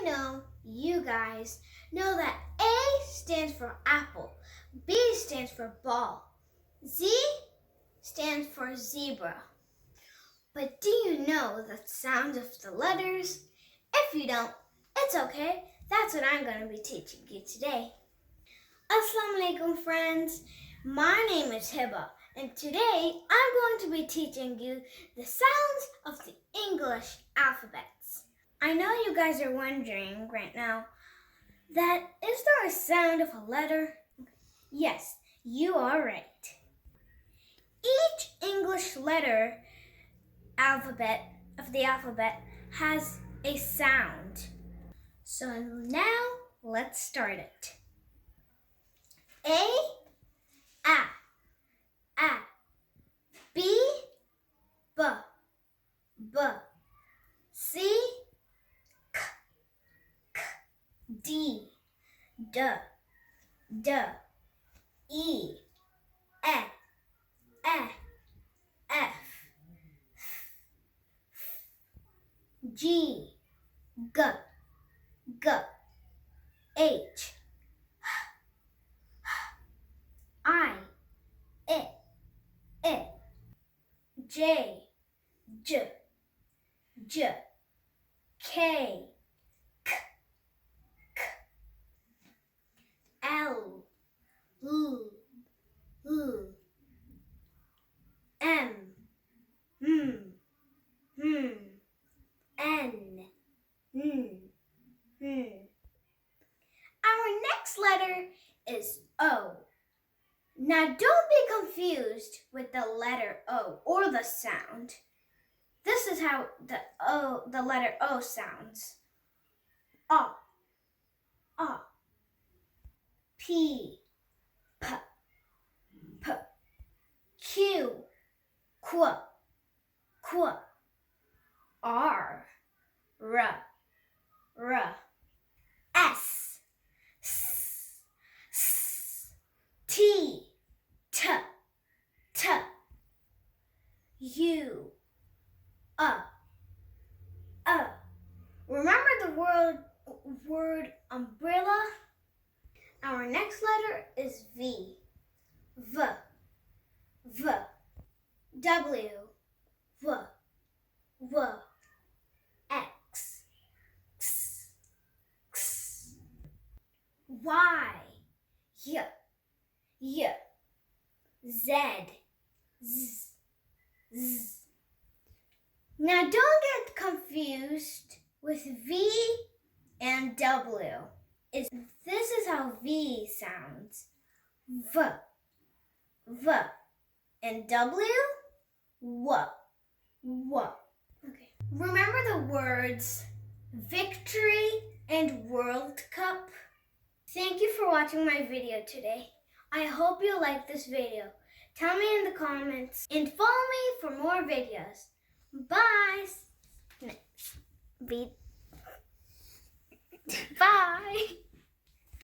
know you guys know that A stands for apple, B stands for ball, Z stands for zebra. But do you know the sound of the letters? If you don't, it's okay. That's what I'm going to be teaching you today. Assalamu alaikum friends. My name is Hiba, and today I'm going to be teaching you the sounds of the English alphabets. I know you guys are wondering right now that is there a sound of a letter? Yes, you are right. Each English letter of the alphabet has a sound. So now let's start it. A, B, B, B, C, K, K, D, D, D, E, F, G, G, G, H, I, J, J, K, K, L, M, N. Our next letter is O. Now don't be confused with the letter O or the sound. This is how the letter O sounds. A, P, P, P, Q, Qu, R, R, S, T, T, U, Remember the word umbrella? Our next letter is V. V, W, W, X, Y, Z. Now don't get confused with V and W. This is how V sounds. V, and W, W. Okay. Remember the words victory and World Cup? Thank you for watching my video today. I hope you like this video. Tell me in the comments and follow me for more videos. Bye. Bye.